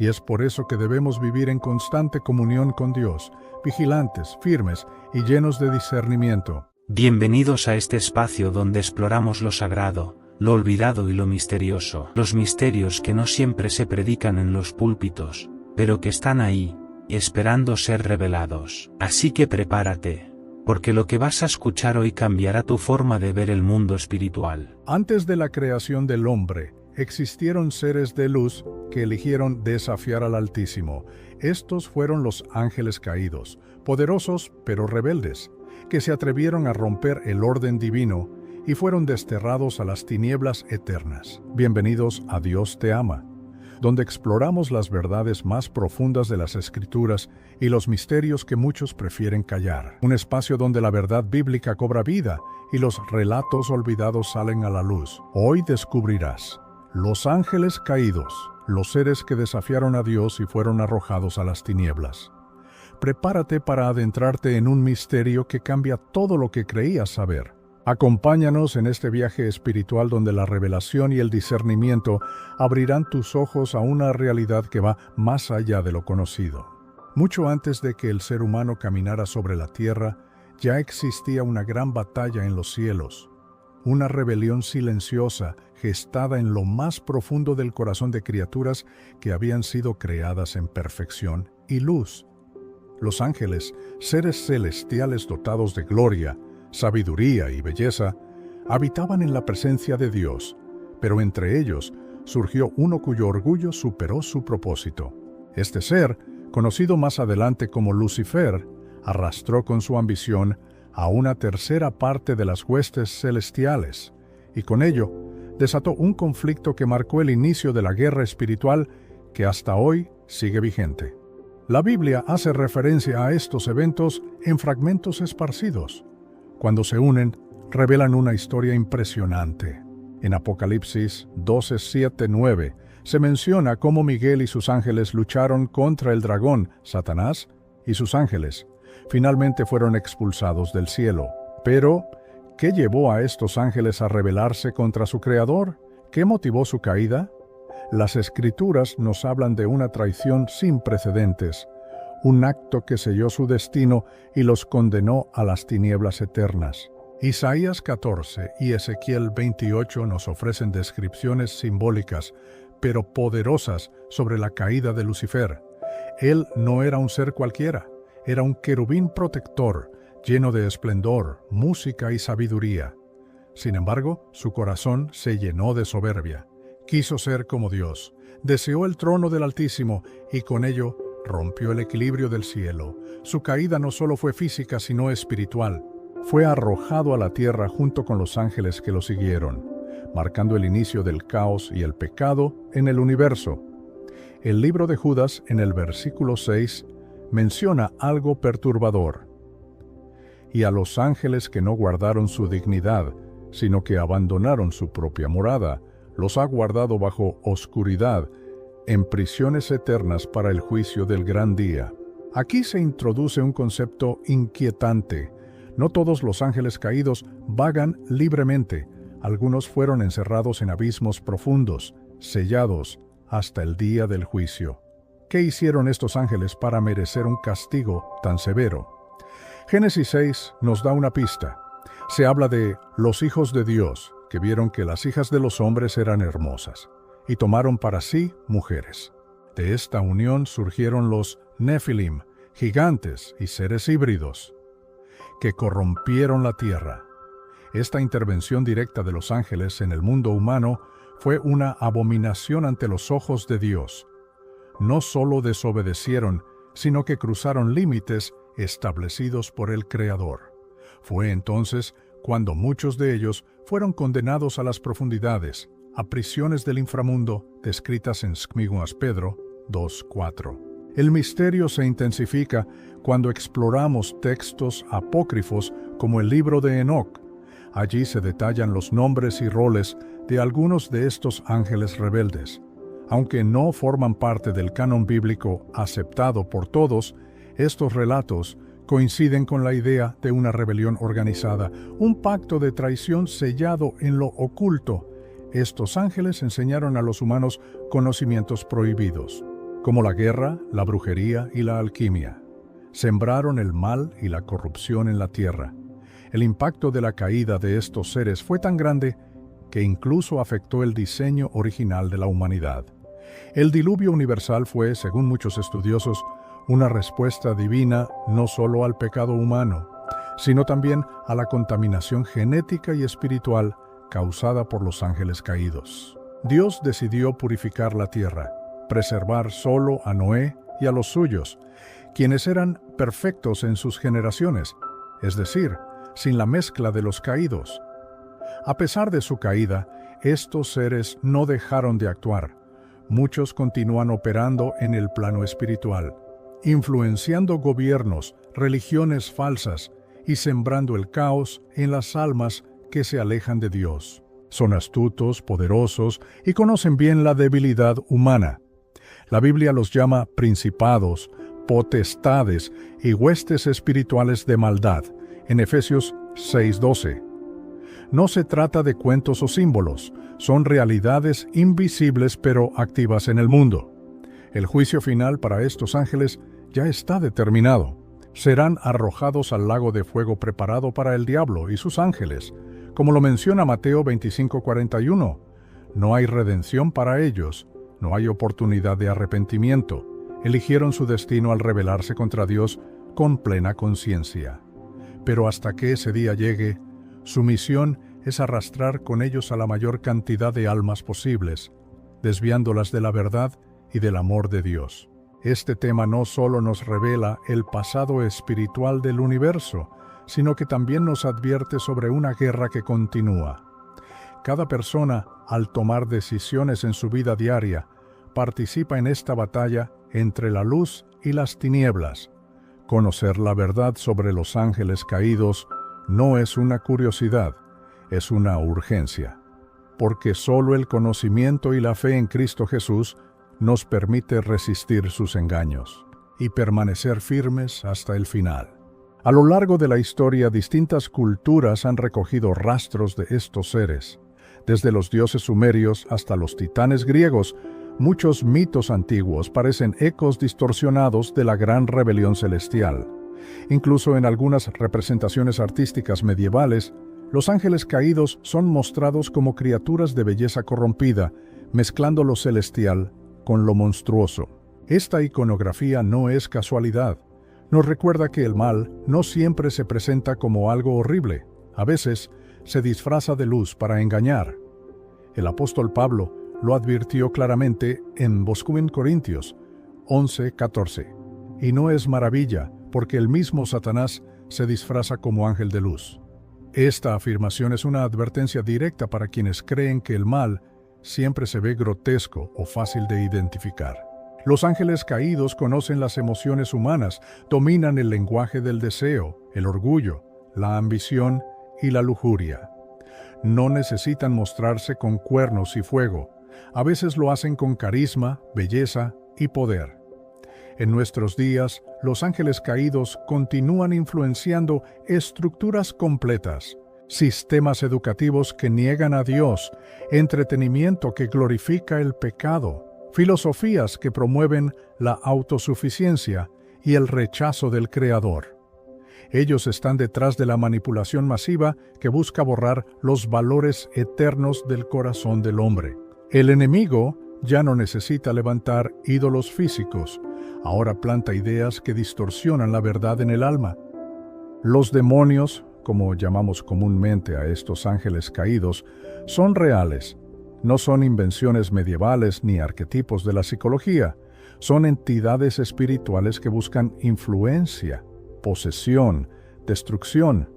Y es por eso que debemos vivir en constante comunión con Dios, vigilantes, firmes y llenos de discernimiento. Bienvenidos a este espacio donde exploramos lo sagrado, lo olvidado y lo misterioso. Los misterios que no siempre se predican en los púlpitos, pero que están ahí, esperando ser revelados. Así que prepárate, porque lo que vas a escuchar hoy cambiará tu forma de ver el mundo espiritual. Antes de la creación del hombre, existieron seres de luz que eligieron desafiar al Altísimo. Estos fueron los ángeles caídos, poderosos pero rebeldes, que se atrevieron a romper el orden divino y fueron desterrados a las tinieblas eternas. Bienvenidos a Dios te ama, donde exploramos las verdades más profundas de las Escrituras y los misterios que muchos prefieren callar. Un espacio donde la verdad bíblica cobra vida y los relatos olvidados salen a la luz. Hoy descubrirás los ángeles caídos, los seres que desafiaron a Dios y fueron arrojados a las tinieblas. Prepárate para adentrarte en un misterio que cambia todo lo que creías saber. Acompáñanos en este viaje espiritual donde la revelación y el discernimiento abrirán tus ojos a una realidad que va más allá de lo conocido. Mucho antes de que el ser humano caminara sobre la tierra, ya existía una gran batalla en los cielos, una rebelión silenciosa gestada en lo más profundo del corazón de criaturas que habían sido creadas en perfección y luz. Los ángeles, seres celestiales dotados de gloria, sabiduría y belleza, habitaban en la presencia de Dios, pero entre ellos surgió uno cuyo orgullo superó su propósito. Este ser, conocido más adelante como Lucifer, arrastró con su ambición a una tercera parte de las huestes celestiales, y con ello desató un conflicto que marcó el inicio de la guerra espiritual que hasta hoy sigue vigente. La Biblia hace referencia a estos eventos en fragmentos esparcidos. Cuando se unen, revelan una historia impresionante. En Apocalipsis 12, 7, 9, se menciona cómo Miguel y sus ángeles lucharon contra el dragón, Satanás, y sus ángeles. Finalmente fueron expulsados del cielo. Pero, ¿qué llevó a estos ángeles a rebelarse contra su Creador? ¿Qué motivó su caída? Las Escrituras nos hablan de una traición sin precedentes, un acto que selló su destino y los condenó a las tinieblas eternas. Isaías 14 y Ezequiel 28 nos ofrecen descripciones simbólicas, pero poderosas, sobre la caída de Lucifer. Él no era un ser cualquiera, era un querubín protector, lleno de esplendor, música y sabiduría. Sin embargo, su corazón se llenó de soberbia. Quiso ser como Dios, deseó el trono del Altísimo y con ello rompió el equilibrio del cielo. Su caída no solo fue física, sino espiritual. Fue arrojado a la tierra junto con los ángeles que lo siguieron, marcando el inicio del caos y el pecado en el universo. El libro de Judas, en el versículo 6, menciona algo perturbador. Y a los ángeles que no guardaron su dignidad, sino que abandonaron su propia morada, los ha guardado bajo oscuridad, en prisiones eternas para el juicio del gran día. Aquí se introduce un concepto inquietante. No todos los ángeles caídos vagan libremente. Algunos fueron encerrados en abismos profundos, sellados, hasta el día del juicio. ¿Qué hicieron estos ángeles para merecer un castigo tan severo? Génesis 6 nos da una pista. Se habla de los hijos de Dios, que vieron que las hijas de los hombres eran hermosas, y tomaron para sí mujeres. De esta unión surgieron los Nefilim, gigantes y seres híbridos, que corrompieron la tierra. Esta intervención directa de los ángeles en el mundo humano fue una abominación ante los ojos de Dios. No solo desobedecieron, sino que cruzaron límites establecidos por el Creador. Fue entonces cuando muchos de ellos fueron condenados a las profundidades, a prisiones del inframundo, descritas en 2 Pedro 2:4. El misterio se intensifica cuando exploramos textos apócrifos como el libro de Enoc. Allí se detallan los nombres y roles de algunos de estos ángeles rebeldes. Aunque no forman parte del canon bíblico aceptado por todos, estos relatos coinciden con la idea de una rebelión organizada, un pacto de traición sellado en lo oculto. Estos ángeles enseñaron a los humanos conocimientos prohibidos. como la guerra, la brujería y la alquimia. Sembraron el mal y la corrupción en la tierra. El impacto de la caída de estos seres fue tan grande que incluso afectó el diseño original de la humanidad. El diluvio universal fue, según muchos estudiosos, una respuesta divina no solo al pecado humano, sino también a la contaminación genética y espiritual causada por los ángeles caídos. Dios decidió purificar la tierra, preservar solo a Noé y a los suyos, quienes eran perfectos en sus generaciones, es decir, sin la mezcla de los caídos. A pesar de su caída, estos seres no dejaron de actuar. Muchos continúan operando en el plano espiritual, influenciando gobiernos, religiones falsas y sembrando el caos en las almas que se alejan de Dios. Son astutos, poderosos y conocen bien la debilidad humana. La Biblia los llama principados, potestades y huestes espirituales de maldad, en Efesios 6:12. No se trata de cuentos o símbolos, son realidades invisibles pero activas en el mundo. El juicio final para estos ángeles ya está determinado. Serán arrojados al lago de fuego preparado para el diablo y sus ángeles, como lo menciona Mateo 25:41. No hay redención para ellos, no hay oportunidad de arrepentimiento. Eligieron su destino al rebelarse contra Dios con plena conciencia. Pero hasta que ese día llegue, su misión es arrastrar con ellos a la mayor cantidad de almas posibles, desviándolas de la verdad y del amor de Dios. Este tema no solo nos revela el pasado espiritual del universo, sino que también nos advierte sobre una guerra que continúa. Cada persona, al tomar decisiones en su vida diaria, participa en esta batalla entre la luz y las tinieblas. Conocer la verdad sobre los ángeles caídos no es una curiosidad, es una urgencia, porque solo el conocimiento y la fe en Cristo Jesús nos permite resistir sus engaños y permanecer firmes hasta el final. A lo largo de la historia, distintas culturas han recogido rastros de estos seres. Desde los dioses sumerios hasta los titanes griegos, muchos mitos antiguos parecen ecos distorsionados de la gran rebelión celestial. Incluso en algunas representaciones artísticas medievales, los ángeles caídos son mostrados como criaturas de belleza corrompida, mezclando lo celestial con lo monstruoso. Esta iconografía no es casualidad. Nos recuerda que el mal no siempre se presenta como algo horrible. A veces se disfraza de luz para engañar. El apóstol Pablo lo advirtió claramente en 2 Corintios 11:14. Y no es maravilla, porque el mismo Satanás se disfraza como ángel de luz. Esta afirmación es una advertencia directa para quienes creen que el mal siempre se ve grotesco o fácil de identificar. Los ángeles caídos conocen las emociones humanas, dominan el lenguaje del deseo, el orgullo, la ambición y la lujuria. No necesitan mostrarse con cuernos y fuego. A veces lo hacen con carisma, belleza y poder. En nuestros días, los ángeles caídos continúan influenciando estructuras completas, sistemas educativos que niegan a Dios, entretenimiento que glorifica el pecado, filosofías que promueven la autosuficiencia y el rechazo del Creador. Ellos están detrás de la manipulación masiva que busca borrar los valores eternos del corazón del hombre. El enemigo ya no necesita levantar ídolos físicos, ahora planta ideas que distorsionan la verdad en el alma. Los demonios, como llamamos comúnmente a estos ángeles caídos, son reales. No son invenciones medievales ni arquetipos de la psicología. Son entidades espirituales que buscan influencia, posesión, destrucción.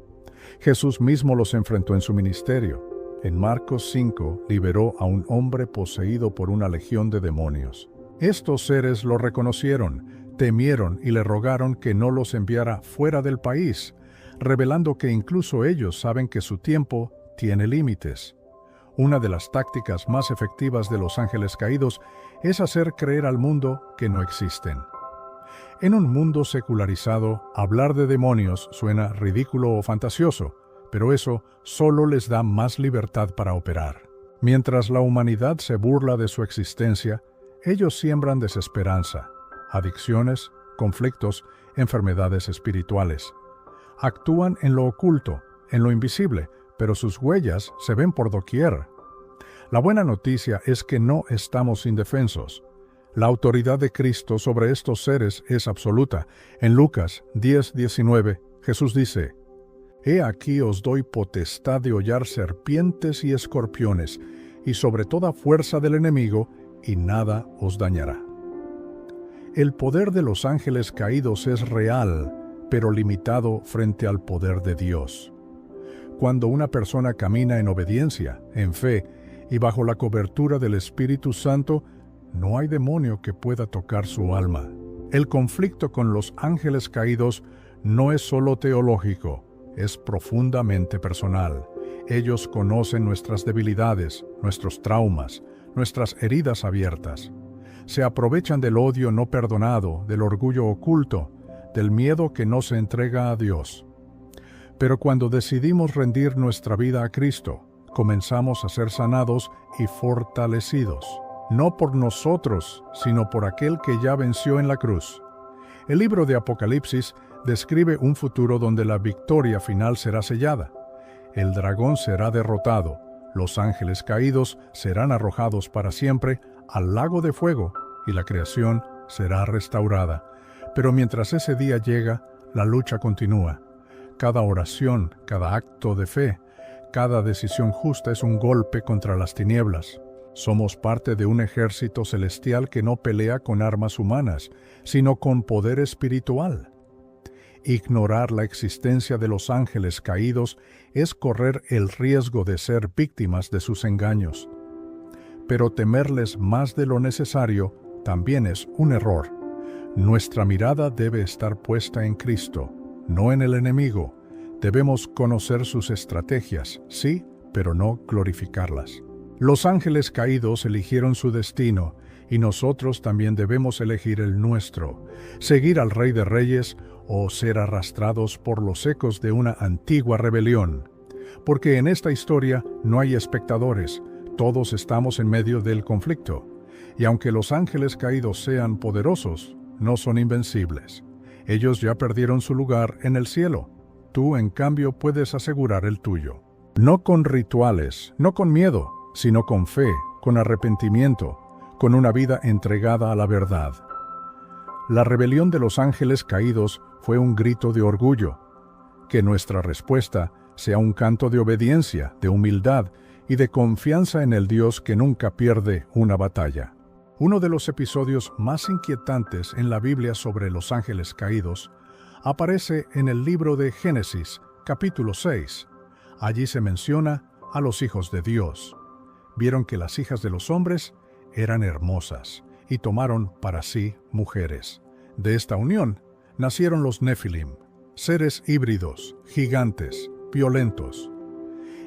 Jesús mismo los enfrentó en su ministerio. En Marcos 5 liberó a un hombre poseído por una legión de demonios. Estos seres lo reconocieron, temieron y le rogaron que no los enviara fuera del país, revelando que incluso ellos saben que su tiempo tiene límites. Una de las tácticas más efectivas de los ángeles caídos es hacer creer al mundo que no existen. En un mundo secularizado, hablar de demonios suena ridículo o fantasioso, pero eso solo les da más libertad para operar. Mientras la humanidad se burla de su existencia, Ellos siembran desesperanza, adicciones, conflictos, enfermedades espirituales. Actúan en lo oculto, en lo invisible, pero sus huellas se ven por doquier. La buena noticia es que no estamos indefensos. La autoridad de Cristo sobre estos seres es absoluta. En Lucas 10:19, Jesús dice: «He aquí os doy potestad de hollar serpientes y escorpiones, y sobre toda fuerza del enemigo, y nada os dañará». El poder de los ángeles caídos es real, pero limitado frente al poder de Dios. Cuando una persona camina en obediencia, en fe y bajo la cobertura del Espíritu Santo, no hay demonio que pueda tocar su alma. El conflicto con los ángeles caídos no es solo teológico, es profundamente personal. Ellos conocen nuestras debilidades, nuestros traumas, nuestras heridas abiertas. Se aprovechan del odio no perdonado, del orgullo oculto, del miedo que no se entrega a Dios. Pero cuando decidimos rendir nuestra vida a Cristo, comenzamos a ser sanados y fortalecidos, no por nosotros, sino por aquel que ya venció en la cruz. El libro de Apocalipsis describe un futuro donde la victoria final será sellada. El dragón será derrotado, los ángeles caídos serán arrojados para siempre al lago de fuego y la creación será restaurada. Pero mientras ese día llega, la lucha continúa. Cada oración, cada acto de fe, cada decisión justa es un golpe contra las tinieblas. Somos parte de un ejército celestial que no pelea con armas humanas, sino con poder espiritual. Ignorar la existencia de los ángeles caídos es correr el riesgo de ser víctimas de sus engaños. Pero temerles más de lo necesario también es un error. Nuestra mirada debe estar puesta en Cristo, no en el enemigo. Debemos conocer sus estrategias, sí, pero no glorificarlas. Los ángeles caídos eligieron su destino, y nosotros también debemos elegir el nuestro, seguir al Rey de Reyes o ser arrastrados por los ecos de una antigua rebelión. Porque en esta historia no hay espectadores, todos estamos en medio del conflicto. Y aunque los ángeles caídos sean poderosos, no son invencibles. Ellos ya perdieron su lugar en el cielo. Tú, en cambio, puedes asegurar el tuyo. No con rituales, no con miedo, sino con fe, con arrepentimiento, con una vida entregada a la verdad. La rebelión de los ángeles caídos fue un grito de orgullo. Que nuestra respuesta sea un canto de obediencia, de humildad y de confianza en el Dios que nunca pierde una batalla. Uno de los episodios más inquietantes en la Biblia sobre los ángeles caídos aparece en el libro de Génesis, capítulo 6. Allí se menciona a los hijos de Dios. Vieron que las hijas de los hombres eran hermosas y tomaron para sí mujeres. De esta unión nacieron los Nefilim, seres híbridos, gigantes, violentos.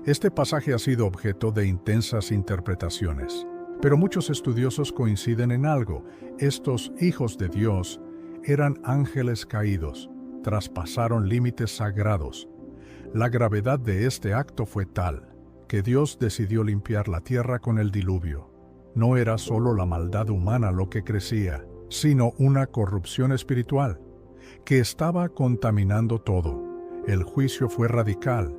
Este pasaje ha sido objeto de intensas interpretaciones, pero muchos estudiosos coinciden en algo. Estos hijos de Dios eran ángeles caídos, traspasaron límites sagrados. La gravedad de este acto fue tal que Dios decidió limpiar la tierra con el diluvio. No era solo la maldad humana lo que crecía, sino una corrupción espiritual que estaba contaminando todo. El juicio fue radical,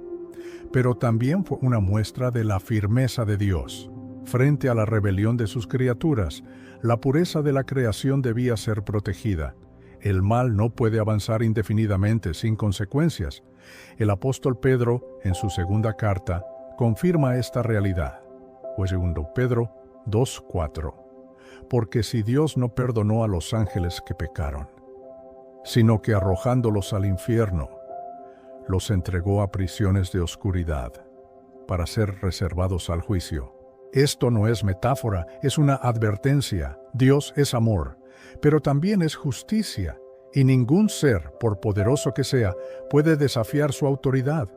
pero también fue una muestra de la firmeza de Dios. Frente a la rebelión de sus criaturas, la pureza de la creación debía ser protegida. El mal no puede avanzar indefinidamente sin consecuencias. El apóstol Pedro, en su segunda carta, confirma esta realidad. O segundo Pedro 2:4. Porque si Dios no perdonó a los ángeles que pecaron, sino que arrojándolos al infierno, los entregó a prisiones de oscuridad, para ser reservados al juicio. Esto no es metáfora, es una advertencia. Dios es amor, pero también es justicia, y ningún ser, por poderoso que sea, puede desafiar su autoridad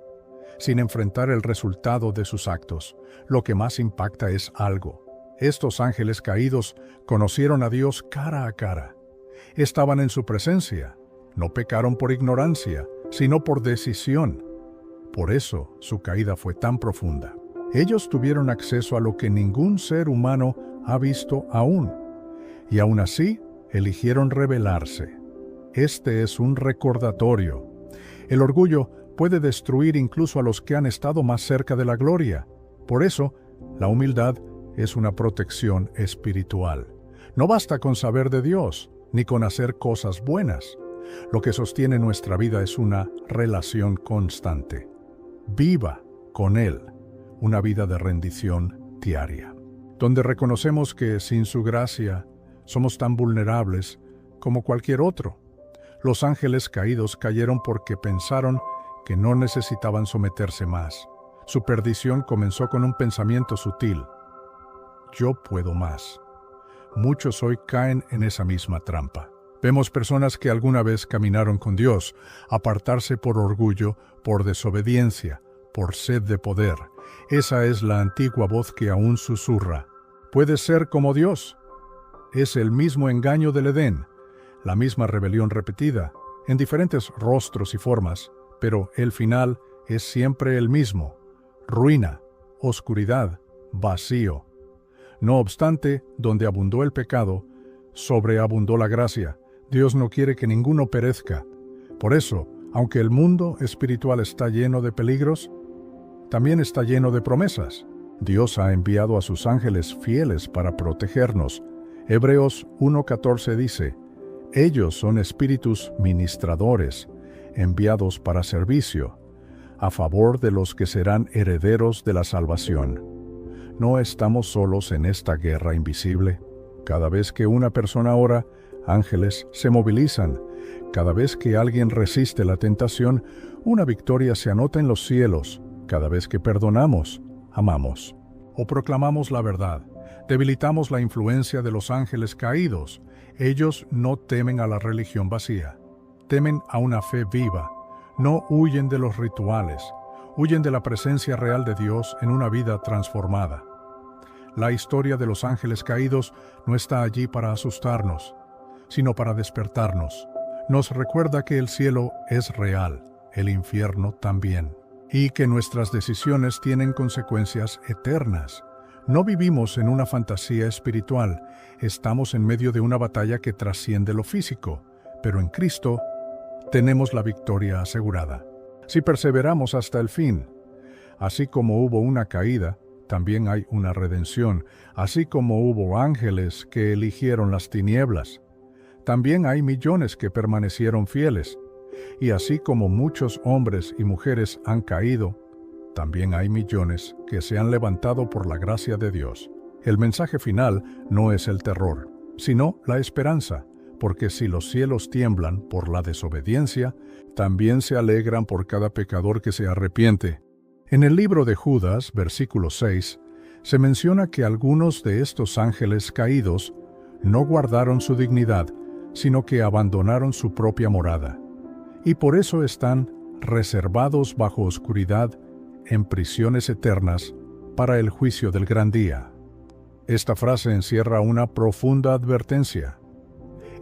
sin enfrentar el resultado de sus actos. Lo que más impacta es algo. Estos ángeles caídos conocieron a Dios cara a cara. Estaban en su presencia. No pecaron por ignorancia, sino por decisión. Por eso su caída fue tan profunda. Ellos tuvieron acceso a lo que ningún ser humano ha visto aún. y aún así eligieron rebelarse. Este es un recordatorio. El orgullo puede destruir incluso a los que han estado más cerca de la gloria. Por eso, la humildad es una protección espiritual. No basta con saber de Dios, ni con hacer cosas buenas. Lo que sostiene nuestra vida es una relación constante. Viva con Él, una vida de rendición diaria, donde reconocemos que sin su gracia somos tan vulnerables como cualquier otro. Los ángeles caídos cayeron porque pensaron que no necesitaban someterse más. Su perdición comenzó con un pensamiento sutil: yo puedo más. Muchos hoy caen en esa misma trampa. Vemos personas que alguna vez caminaron con Dios, apartarse por orgullo, por desobediencia, por sed de poder. Esa es la antigua voz que aún susurra: ¿puedes ser como Dios? Es el mismo engaño del Edén, la misma rebelión repetida, en diferentes rostros y formas, pero el final es siempre el mismo: ruina, oscuridad, vacío. No obstante, donde abundó el pecado, sobreabundó la gracia. Dios no quiere que ninguno perezca. Por eso, aunque el mundo espiritual está lleno de peligros, también está lleno de promesas. Dios ha enviado a sus ángeles fieles para protegernos. Hebreos 1:14 dice: ellos son espíritus ministradores, enviados para servicio, a favor de los que serán herederos de la salvación. No estamos solos en esta guerra invisible. Cada vez que una persona ora, ángeles se movilizan. Cada vez que alguien resiste la tentación, una victoria se anota en los cielos. Cada vez que perdonamos, amamos. O proclamamos la verdad, debilitamos la influencia de los ángeles caídos. Ellos no temen a la religión vacía, temen a una fe viva. No huyen de los rituales, huyen de la presencia real de Dios en una vida transformada. La historia de los ángeles caídos no está allí para asustarnos, sino para despertarnos. Nos recuerda que el cielo es real, el infierno también, y que nuestras decisiones tienen consecuencias eternas. No vivimos en una fantasía espiritual, estamos en medio de una batalla que trasciende lo físico, pero en Cristo tenemos la victoria asegurada. Si perseveramos hasta el fin, así como hubo una caída, también hay una redención. Así como hubo ángeles que eligieron las tinieblas, también hay millones que permanecieron fieles. Y así como muchos hombres y mujeres han caído, también hay millones que se han levantado por la gracia de Dios. El mensaje final no es el terror, sino la esperanza, porque si los cielos tiemblan por la desobediencia, también se alegran por cada pecador que se arrepiente. En el libro de Judas, versículo 6, se menciona que algunos de estos ángeles caídos no guardaron su dignidad, sino que abandonaron su propia morada. Y por eso están reservados bajo oscuridad en prisiones eternas para el juicio del gran día. Esta frase encierra una profunda advertencia.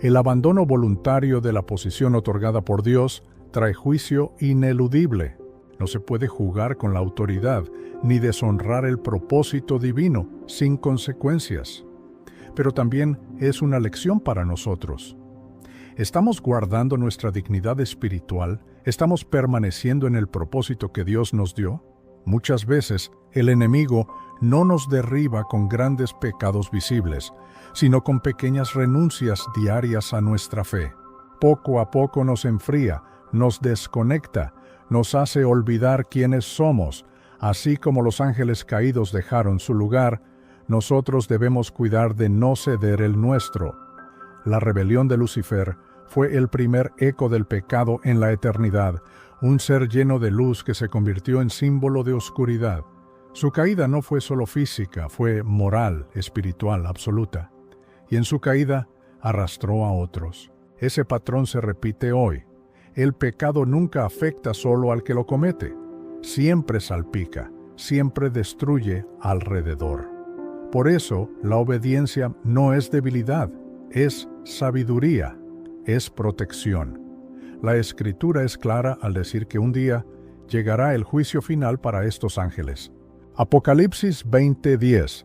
El abandono voluntario de la posición otorgada por Dios trae juicio ineludible. No se puede jugar con la autoridad ni deshonrar el propósito divino sin consecuencias. Pero también es una lección para nosotros. ¿Estamos guardando nuestra dignidad espiritual? ¿Estamos permaneciendo en el propósito que Dios nos dio? Muchas veces el enemigo no nos derriba con grandes pecados visibles, sino con pequeñas renuncias diarias a nuestra fe. Poco a poco nos enfría, nos desconecta, nos hace olvidar quiénes somos. Así como los ángeles caídos dejaron su lugar, nosotros debemos cuidar de no ceder el nuestro. La rebelión de Lucifer fue el primer eco del pecado en la eternidad, un ser lleno de luz que se convirtió en símbolo de oscuridad. Su caída no fue solo física, fue moral, espiritual, absoluta. Y en su caída arrastró a otros. Ese patrón se repite hoy. El pecado nunca afecta solo al que lo comete. Siempre salpica, siempre destruye alrededor. Por eso, la obediencia no es debilidad, es sabiduría, es protección. La Escritura es clara al decir que un día llegará el juicio final para estos ángeles. Apocalipsis 20:10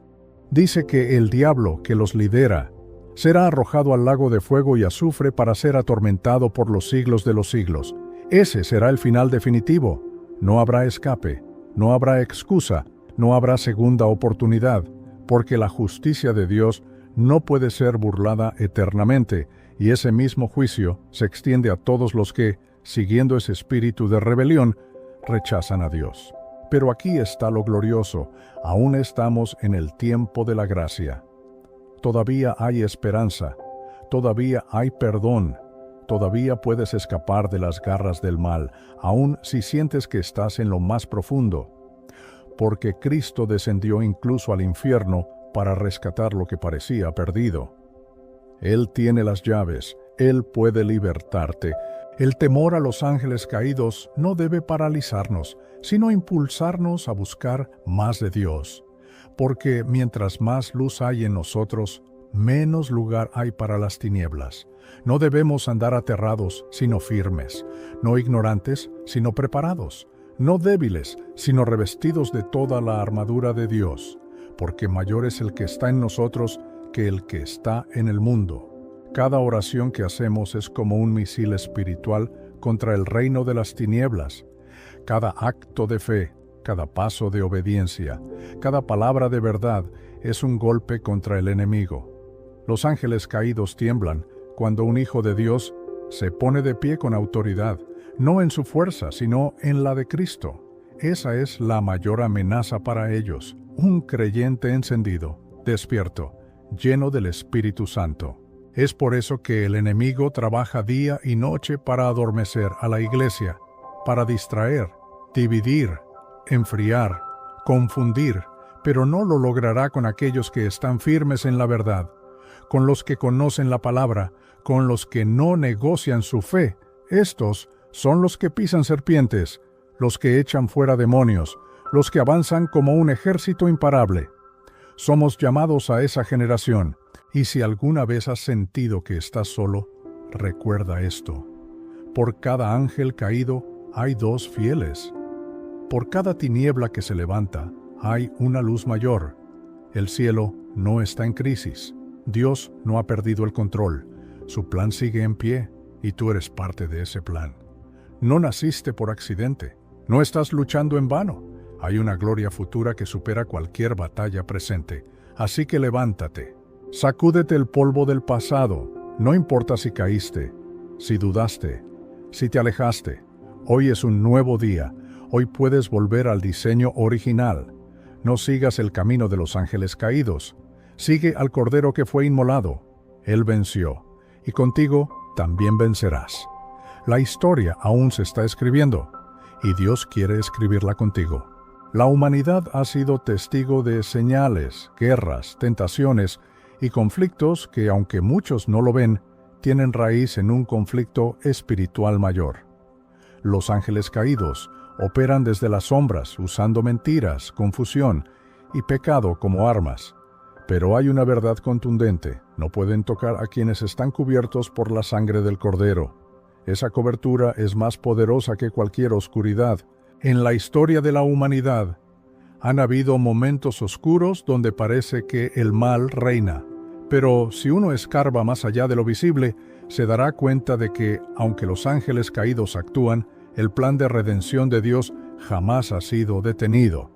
dice que el diablo que los lidera Será arrojado al lago de fuego y azufre para ser atormentado por los siglos de los siglos. Ese será el final definitivo. No habrá escape, no habrá excusa, no habrá segunda oportunidad, porque la justicia de Dios no puede ser burlada eternamente, y ese mismo juicio se extiende a todos los que, siguiendo ese espíritu de rebelión, rechazan a Dios. Pero aquí está lo glorioso, aún estamos en el tiempo de la gracia. Todavía hay esperanza, todavía hay perdón, todavía puedes escapar de las garras del mal, aun si sientes que estás en lo más profundo, porque Cristo descendió incluso al infierno para rescatar lo que parecía perdido. Él tiene las llaves, Él puede libertarte. El temor a los ángeles caídos no debe paralizarnos, sino impulsarnos a buscar más de Dios. Porque mientras más luz hay en nosotros, menos lugar hay para las tinieblas. No debemos andar aterrados, sino firmes, no ignorantes, sino preparados, no débiles, sino revestidos de toda la armadura de Dios, porque mayor es el que está en nosotros que el que está en el mundo. Cada oración que hacemos es como un misil espiritual contra el reino de las tinieblas. Cada acto de fe, cada paso de obediencia, cada palabra de verdad es un golpe contra el enemigo. Los ángeles caídos tiemblan cuando un hijo de Dios se pone de pie con autoridad, no en su fuerza, sino en la de Cristo. Esa es la mayor amenaza para ellos, un creyente encendido, despierto, lleno del Espíritu Santo. Es por eso que el enemigo trabaja día y noche para adormecer a la iglesia, para distraer, dividir, enfriar, confundir, pero no lo logrará con aquellos que están firmes en la verdad, con los que conocen la palabra, con los que no negocian su fe. Estos son los que pisan serpientes, los que echan fuera demonios, los que avanzan como un ejército imparable. Somos llamados a esa generación, y si alguna vez has sentido que estás solo, recuerda esto. Por cada ángel caído hay dos fieles. Por cada tiniebla que se levanta, hay una luz mayor. El cielo no está en crisis. Dios no ha perdido el control. Su plan sigue en pie, y tú eres parte de ese plan. No naciste por accidente. No estás luchando en vano. Hay una gloria futura que supera cualquier batalla presente. Así que levántate. Sacúdete el polvo del pasado. No importa si caíste, si dudaste, si te alejaste. Hoy es un nuevo día. Hoy puedes volver al diseño original. No sigas el camino de los ángeles caídos. Sigue al Cordero que fue inmolado. Él venció, y contigo también vencerás. La historia aún se está escribiendo, y Dios quiere escribirla contigo. La humanidad ha sido testigo de señales, guerras, tentaciones y conflictos que, aunque muchos no lo ven, tienen raíz en un conflicto espiritual mayor. Los ángeles caídos operan desde las sombras, usando mentiras, confusión y pecado como armas. Pero hay una verdad contundente: no pueden tocar a quienes están cubiertos por la sangre del Cordero. Esa cobertura es más poderosa que cualquier oscuridad. En la historia de la humanidad, han habido momentos oscuros donde parece que el mal reina. Pero si uno escarba más allá de lo visible, se dará cuenta de que, aunque los ángeles caídos actúan, el plan de redención de Dios jamás ha sido detenido.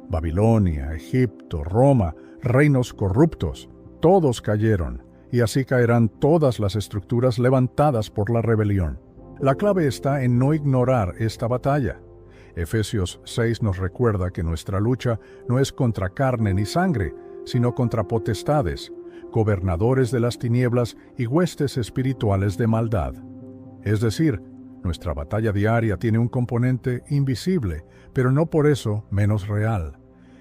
Babilonia, Egipto, Roma, reinos corruptos, todos cayeron, y así caerán todas las estructuras levantadas por la rebelión. La clave está en no ignorar esta batalla. Efesios 6 nos recuerda que nuestra lucha no es contra carne ni sangre, sino contra potestades, gobernadores de las tinieblas y huestes espirituales de maldad. Es decir, nuestra batalla diaria tiene un componente invisible, pero no por eso menos real.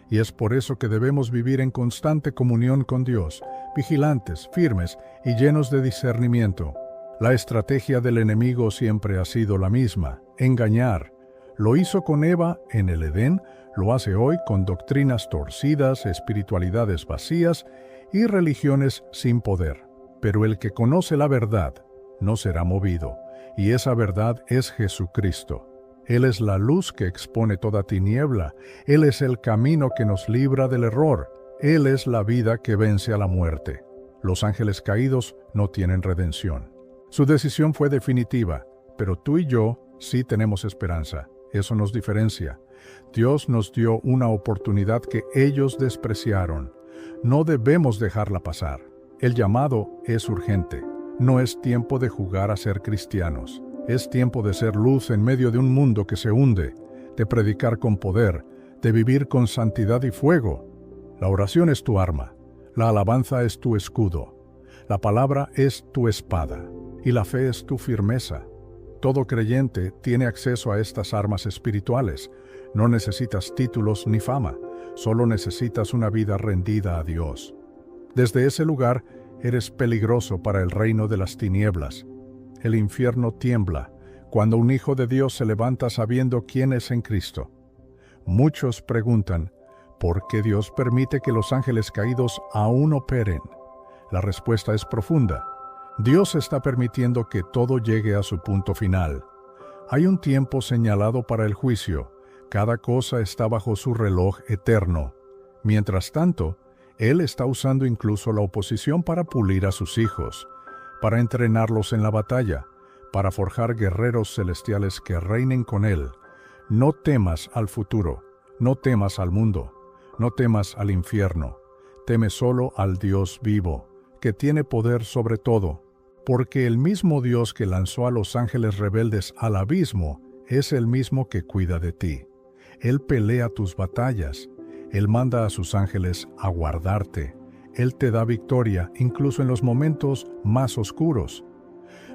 Y es por eso que debemos vivir en constante comunión con Dios, vigilantes, firmes y llenos de discernimiento. La estrategia del enemigo siempre ha sido la misma: engañar. Lo hizo con Eva en el Edén, lo hace hoy con doctrinas torcidas, espiritualidades vacías y religiones sin poder. Pero el que conoce la verdad no será movido, y esa verdad es Jesucristo. Él es la luz que expone toda tiniebla. Él es el camino que nos libra del error. Él es la vida que vence a la muerte. Los ángeles caídos no tienen redención. Su decisión fue definitiva, pero tú y yo sí tenemos esperanza. Eso nos diferencia. Dios nos dio una oportunidad que ellos despreciaron. No debemos dejarla pasar. El llamado es urgente. No es tiempo de jugar a ser cristianos. Es tiempo de ser luz en medio de un mundo que se hunde, de predicar con poder, de vivir con santidad y fuego. La oración es tu arma. La alabanza es tu escudo. La palabra es tu espada. Y la fe es tu firmeza. Todo creyente tiene acceso a estas armas espirituales. No necesitas títulos ni fama, solo necesitas una vida rendida a Dios. Desde ese lugar eres peligroso para el reino de las tinieblas. El infierno tiembla cuando un hijo de Dios se levanta sabiendo quién es en Cristo. Muchos preguntan, ¿por qué Dios permite que los ángeles caídos aún operen? La respuesta es profunda. Dios está permitiendo que todo llegue a su punto final. Hay un tiempo señalado para el juicio. Cada cosa está bajo su reloj eterno. Mientras tanto, Él está usando incluso la oposición para pulir a sus hijos, para entrenarlos en la batalla, para forjar guerreros celestiales que reinen con Él. No temas al futuro, no temas al mundo, no temas al infierno. Teme solo al Dios vivo, que tiene poder sobre todo, porque el mismo Dios que lanzó a los ángeles rebeldes al abismo es el mismo que cuida de ti. Él pelea tus batallas. Él manda a sus ángeles a guardarte. Él te da victoria incluso en los momentos más oscuros.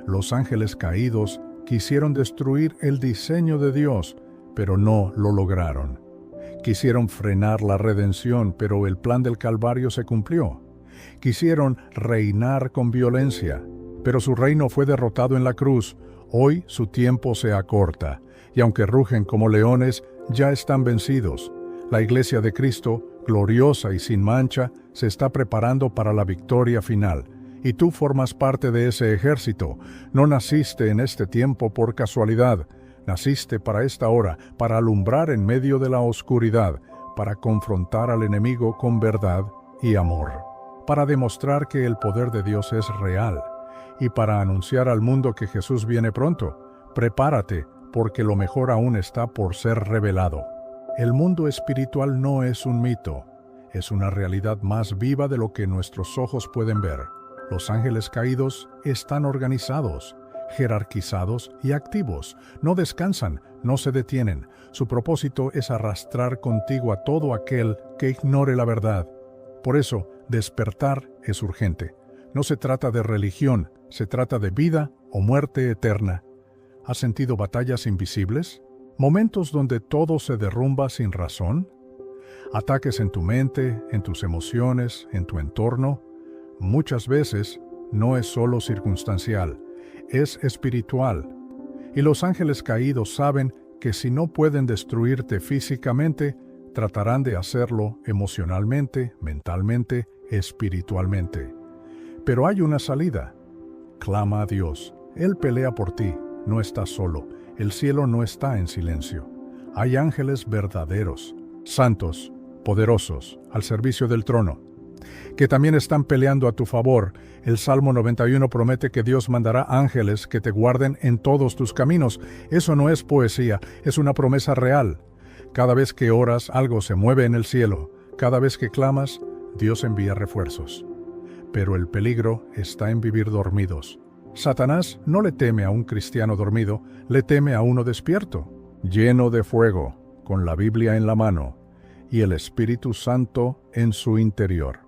Los ángeles caídos quisieron destruir el diseño de Dios, pero no lo lograron. Quisieron frenar la redención, pero el plan del Calvario se cumplió. Quisieron reinar con violencia, pero su reino fue derrotado en la cruz. Hoy su tiempo se acorta, y aunque rugen como leones, ya están vencidos. La Iglesia de Cristo, gloriosa y sin mancha, se está preparando para la victoria final. Y tú formas parte de ese ejército. No naciste en este tiempo por casualidad. Naciste para esta hora, para alumbrar en medio de la oscuridad, para confrontar al enemigo con verdad y amor, para demostrar que el poder de Dios es real, y para anunciar al mundo que Jesús viene pronto. Prepárate, porque lo mejor aún está por ser revelado. El mundo espiritual no es un mito, es una realidad más viva de lo que nuestros ojos pueden ver. Los ángeles caídos están organizados, jerarquizados y activos. No descansan, no se detienen. Su propósito es arrastrar contigo a todo aquel que ignore la verdad. Por eso, despertar es urgente. No se trata de religión, se trata de vida o muerte eterna. ¿Has sentido batallas invisibles? ¿Momentos donde todo se derrumba sin razón? ¿Ataques en tu mente, en tus emociones, en tu entorno? Muchas veces no es solo circunstancial, es espiritual. Y los ángeles caídos saben que si no pueden destruirte físicamente, tratarán de hacerlo emocionalmente, mentalmente, espiritualmente. Pero hay una salida. Clama a Dios. Él pelea por ti. No estás solo. El cielo no está en silencio. Hay ángeles verdaderos, santos, poderosos, al servicio del trono, que también están peleando a tu favor. El Salmo 91 promete que Dios mandará ángeles que te guarden en todos tus caminos. Eso no es poesía, es una promesa real. Cada vez que oras, algo se mueve en el cielo. Cada vez que clamas, Dios envía refuerzos. Pero el peligro está en vivir dormidos. Satanás no le teme a un cristiano dormido, le teme a uno despierto, lleno de fuego, con la Biblia en la mano y el Espíritu Santo en su interior.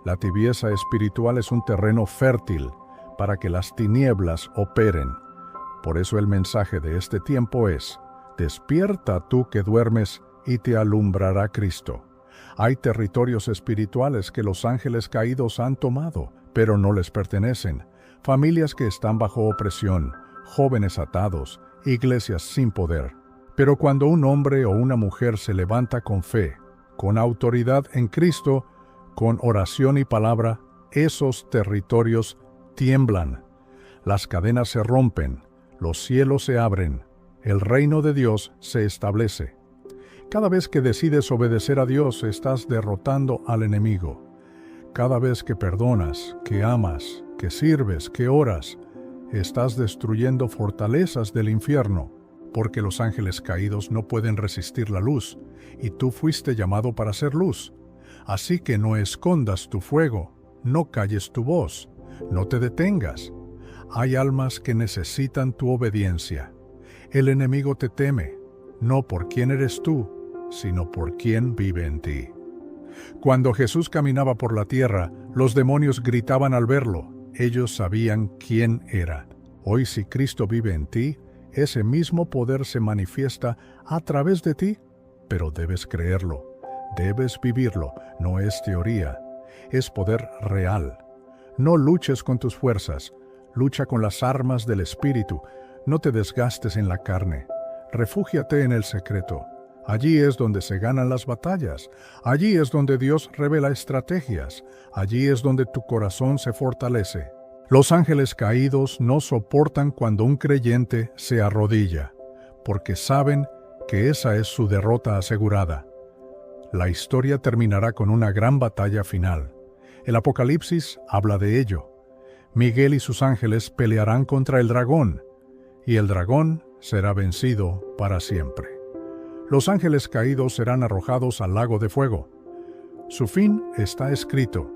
La tibieza espiritual es un terreno fértil para que las tinieblas operen. Por eso el mensaje de este tiempo es: despierta tú que duermes y te alumbrará Cristo. Hay territorios espirituales que los ángeles caídos han tomado, pero no les pertenecen. Familias que están bajo opresión, jóvenes atados, iglesias sin poder. Pero cuando un hombre o una mujer se levanta con fe, con autoridad en Cristo, con oración y palabra, esos territorios tiemblan. Las cadenas se rompen, los cielos se abren, el reino de Dios se establece. Cada vez que decides obedecer a Dios, estás derrotando al enemigo. Cada vez que perdonas, que amas, que sirves, que oras, estás destruyendo fortalezas del infierno, porque los ángeles caídos no pueden resistir la luz, y tú fuiste llamado para ser luz. Así que no escondas tu fuego, no calles tu voz, no te detengas. Hay almas que necesitan tu obediencia. El enemigo te teme, no por quién eres tú, sino por quién vive en ti. Cuando Jesús caminaba por la tierra, los demonios gritaban al verlo. Ellos sabían quién era. Hoy, si Cristo vive en ti, ese mismo poder se manifiesta a través de ti, pero debes creerlo, debes vivirlo, no es teoría, es poder real. No luches con tus fuerzas, lucha con las armas del Espíritu, no te desgastes en la carne, refúgiate en el secreto. Allí es donde se ganan las batallas, allí es donde Dios revela estrategias, allí es donde tu corazón se fortalece. Los ángeles caídos no soportan cuando un creyente se arrodilla, porque saben que esa es su derrota asegurada. La historia terminará con una gran batalla final. El Apocalipsis habla de ello. Miguel y sus ángeles pelearán contra el dragón, y el dragón será vencido para siempre. Los ángeles caídos serán arrojados al lago de fuego. Su fin está escrito,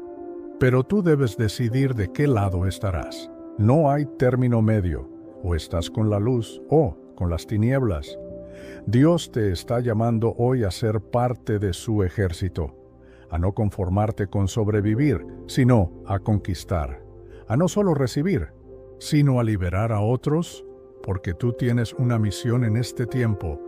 pero tú debes decidir de qué lado estarás. No hay término medio, o estás con la luz o con las tinieblas. Dios te está llamando hoy a ser parte de su ejército, a no conformarte con sobrevivir, sino a conquistar, a no solo recibir, sino a liberar a otros, porque tú tienes una misión en este tiempo.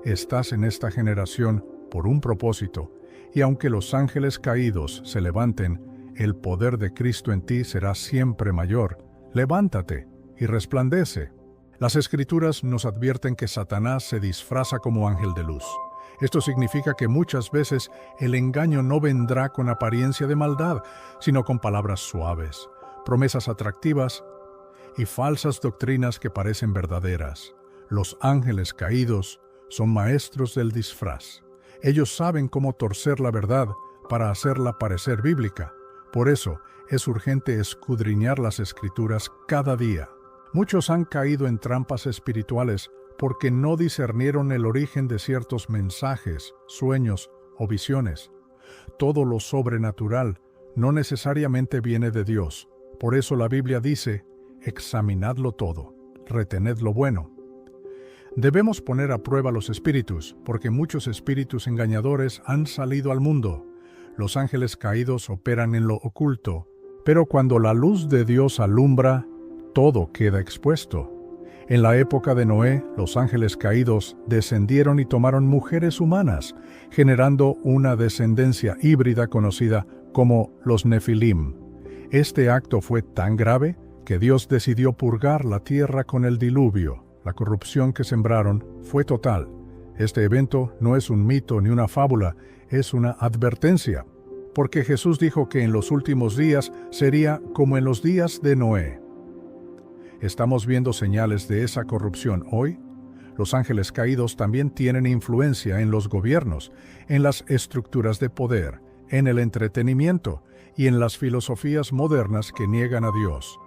Estás en esta generación por un propósito, y aunque los ángeles caídos se levanten, el poder de Cristo en ti será siempre mayor. Levántate y resplandece. Las Escrituras nos advierten que Satanás se disfraza como ángel de luz. Esto significa que muchas veces el engaño no vendrá con apariencia de maldad, sino con palabras suaves, promesas atractivas y falsas doctrinas que parecen verdaderas. Los ángeles caídos son maestros del disfraz. Ellos saben cómo torcer la verdad para hacerla parecer bíblica. Por eso es urgente escudriñar las Escrituras cada día. Muchos han caído en trampas espirituales porque no discernieron el origen de ciertos mensajes, sueños o visiones. Todo lo sobrenatural no necesariamente viene de Dios. Por eso la Biblia dice, examinadlo todo, retened lo bueno. Debemos poner a prueba los espíritus, porque muchos espíritus engañadores han salido al mundo. Los ángeles caídos operan en lo oculto, pero cuando la luz de Dios alumbra, todo queda expuesto. En la época de Noé, los ángeles caídos descendieron y tomaron mujeres humanas, generando una descendencia híbrida conocida como los Nefilim. Este acto fue tan grave que Dios decidió purgar la tierra con el diluvio. La corrupción que sembraron fue total. Este evento no es un mito ni una fábula, es una advertencia, porque Jesús dijo que en los últimos días sería como en los días de Noé. Estamos viendo señales de esa corrupción hoy. Los ángeles caídos también tienen influencia en los gobiernos, en las estructuras de poder, en el entretenimiento y en las filosofías modernas que niegan a Dios.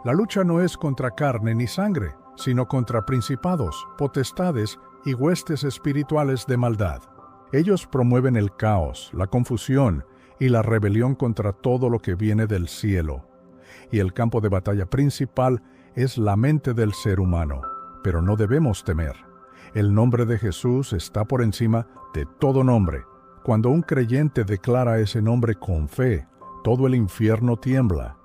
La lucha no es contra carne ni sangre, sino contra principados, potestades y huestes espirituales de maldad. Ellos promueven el caos, la confusión y la rebelión contra todo lo que viene del cielo. Y el campo de batalla principal es la mente del ser humano, pero no debemos temer. El nombre de Jesús está por encima de todo nombre. Cuando un creyente declara ese nombre con fe, todo el infierno tiembla.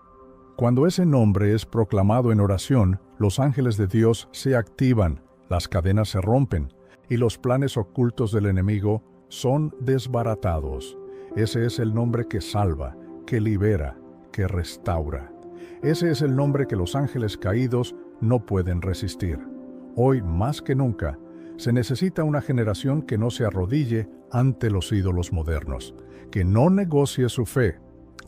Cuando ese nombre es proclamado en oración, los ángeles de Dios se activan, las cadenas se rompen, y los planes ocultos del enemigo son desbaratados. Ese es el nombre que salva, que libera, que restaura. Ese es el nombre que los ángeles caídos no pueden resistir. Hoy, más que nunca, se necesita una generación que no se arrodille ante los ídolos modernos, que no negocie su fe,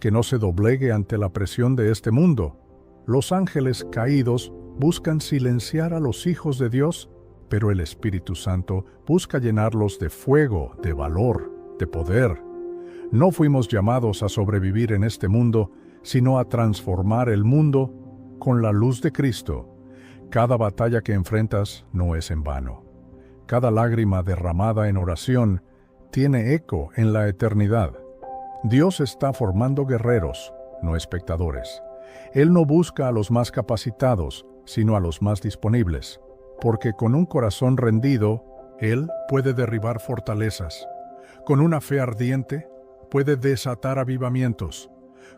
que no se doblegue ante la presión de este mundo. Los ángeles caídos buscan silenciar a los hijos de Dios, pero el Espíritu Santo busca llenarlos de fuego, de valor, de poder. No fuimos llamados a sobrevivir en este mundo, sino a transformar el mundo con la luz de Cristo. Cada batalla que enfrentas no es en vano. Cada lágrima derramada en oración tiene eco en la eternidad. Dios está formando guerreros, no espectadores. Él no busca a los más capacitados, sino a los más disponibles, porque con un corazón rendido, Él puede derribar fortalezas. Con una fe ardiente, puede desatar avivamientos.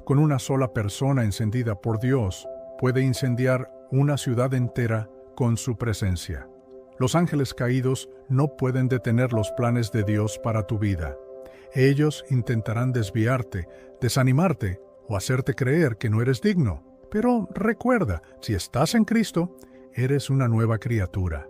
Con una sola persona encendida por Dios, puede incendiar una ciudad entera con su presencia. Los ángeles caídos no pueden detener los planes de Dios para tu vida. Ellos intentarán desviarte, desanimarte o hacerte creer que no eres digno. Pero recuerda, si estás en Cristo, eres una nueva criatura.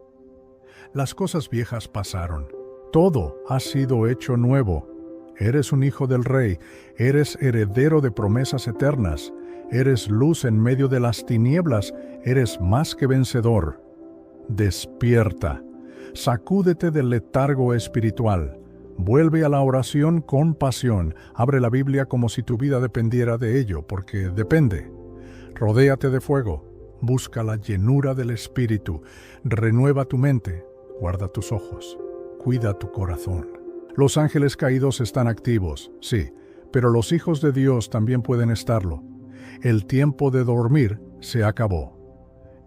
Las cosas viejas pasaron. Todo ha sido hecho nuevo. Eres un hijo del Rey, eres heredero de promesas eternas, eres luz en medio de las tinieblas, eres más que vencedor. Despierta, sacúdete del letargo espiritual, vuelve a la oración con pasión, abre la Biblia como si tu vida dependiera de ello, porque depende. Rodéate de fuego, busca la llenura del Espíritu, renueva tu mente, guarda tus ojos, cuida tu corazón. Los ángeles caídos están activos, sí, pero los hijos de Dios también pueden estarlo. El tiempo de dormir se acabó.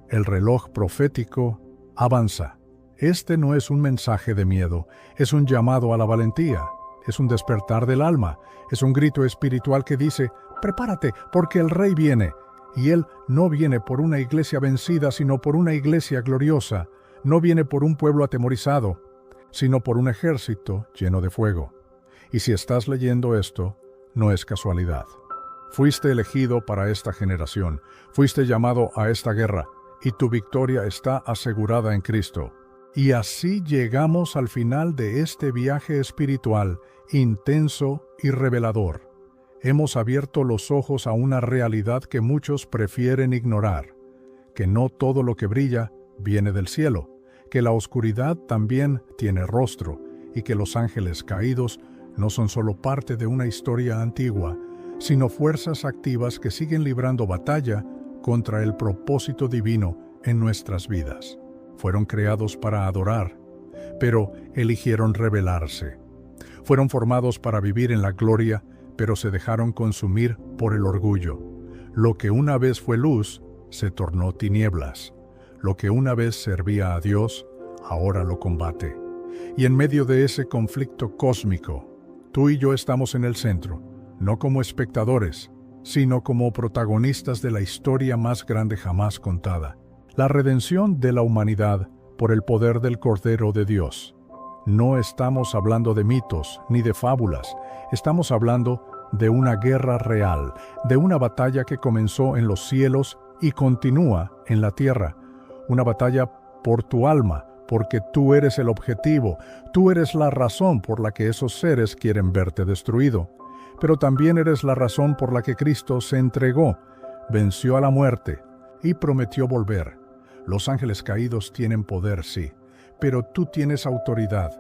El reloj profético avanza. Este no es un mensaje de miedo, es un llamado a la valentía, es un despertar del alma, es un grito espiritual que dice, prepárate, porque el Rey viene. Y Él no viene por una iglesia vencida, sino por una iglesia gloriosa. No viene por un pueblo atemorizado, sino por un ejército lleno de fuego. Y si estás leyendo esto, no es casualidad. Fuiste elegido para esta generación, fuiste llamado a esta guerra, y tu victoria está asegurada en Cristo. Y así llegamos al final de este viaje espiritual, intenso y revelador. Hemos abierto los ojos a una realidad que muchos prefieren ignorar, que no todo lo que brilla viene del cielo, que la oscuridad también tiene rostro, y que los ángeles caídos no son solo parte de una historia antigua, sino fuerzas activas que siguen librando batalla contra el propósito divino en nuestras vidas. Fueron creados para adorar, pero eligieron rebelarse. Fueron formados para vivir en la gloria, pero se dejaron consumir por el orgullo. Lo que una vez fue luz, se tornó tinieblas. Lo que una vez servía a Dios, ahora lo combate. Y en medio de ese conflicto cósmico, tú y yo estamos en el centro, no como espectadores, sino como protagonistas de la historia más grande jamás contada, la redención de la humanidad por el poder del Cordero de Dios. No estamos hablando de mitos ni de fábulas, estamos hablando de una guerra real, de una batalla que comenzó en los cielos y continúa en la tierra, una batalla por tu alma, porque tú eres el objetivo, tú eres la razón por la que esos seres quieren verte destruido, pero también eres la razón por la que Cristo se entregó, venció a la muerte y prometió volver. Los ángeles caídos tienen poder, sí, pero tú tienes autoridad.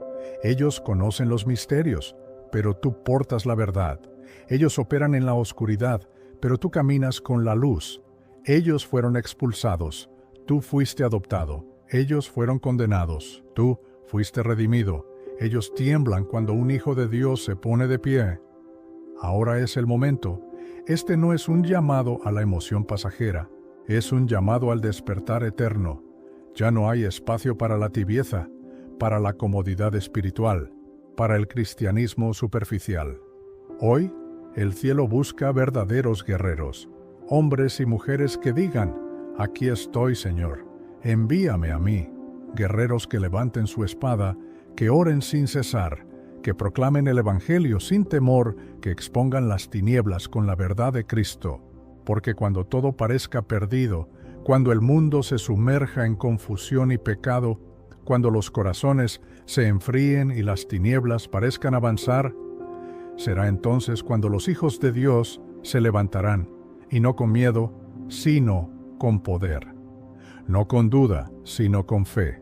Ellos conocen los misterios, pero tú portas la verdad. Ellos operan en la oscuridad, pero tú caminas con la luz. Ellos fueron expulsados, tú fuiste adoptado. Ellos fueron condenados, tú fuiste redimido. Ellos tiemblan cuando un hijo de Dios se pone de pie. Ahora es el momento. Este no es un llamado a la emoción pasajera, es un llamado al despertar eterno. Ya no hay espacio para la tibieza, para la comodidad espiritual, para el cristianismo superficial. Hoy, el cielo busca verdaderos guerreros, hombres y mujeres que digan, aquí estoy, Señor, envíame a mí, guerreros que levanten su espada, que oren sin cesar, que proclamen el Evangelio sin temor, que expongan las tinieblas con la verdad de Cristo. Porque cuando todo parezca perdido, cuando el mundo se sumerja en confusión y pecado, cuando los corazones se enfríen y las tinieblas parezcan avanzar, será entonces cuando los hijos de Dios se levantarán, y no con miedo, sino con poder. No con duda, sino con fe.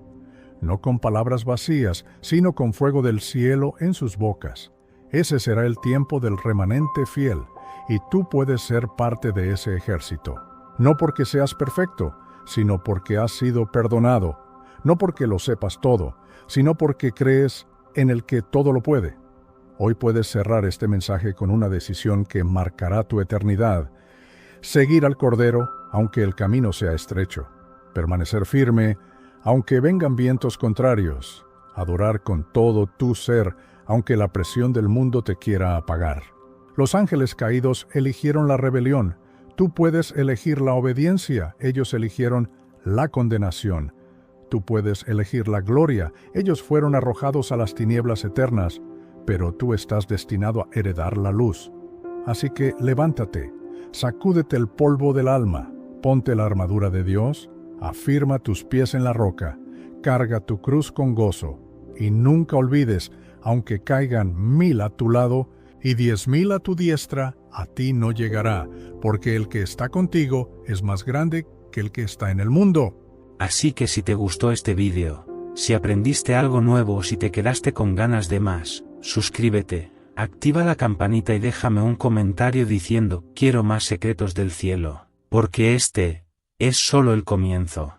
No con palabras vacías, sino con fuego del cielo en sus bocas. Ese será el tiempo del remanente fiel, y tú puedes ser parte de ese ejército. No porque seas perfecto, sino porque has sido perdonado. No porque lo sepas todo, sino porque crees en el que todo lo puede. Hoy puedes cerrar este mensaje con una decisión que marcará tu eternidad. Seguir al Cordero, aunque el camino sea estrecho. Permanecer firme, aunque vengan vientos contrarios. Adorar con todo tu ser, aunque la presión del mundo te quiera apagar. Los ángeles caídos eligieron la rebelión. Tú puedes elegir la obediencia. Ellos eligieron la condenación. Tú puedes elegir la gloria. Ellos fueron arrojados a las tinieblas eternas, pero tú estás destinado a heredar la luz. Así que levántate, sacúdete el polvo del alma, ponte la armadura de Dios, afirma tus pies en la roca, carga tu cruz con gozo, y nunca olvides, aunque caigan 1000 a tu lado y 10,000 a tu diestra, a ti no llegará, porque el que está contigo es más grande que el que está en el mundo. Así que si te gustó este vídeo, si aprendiste algo nuevo o si te quedaste con ganas de más, suscríbete, activa la campanita y déjame un comentario diciendo: quiero más secretos del cielo, porque este es solo el comienzo.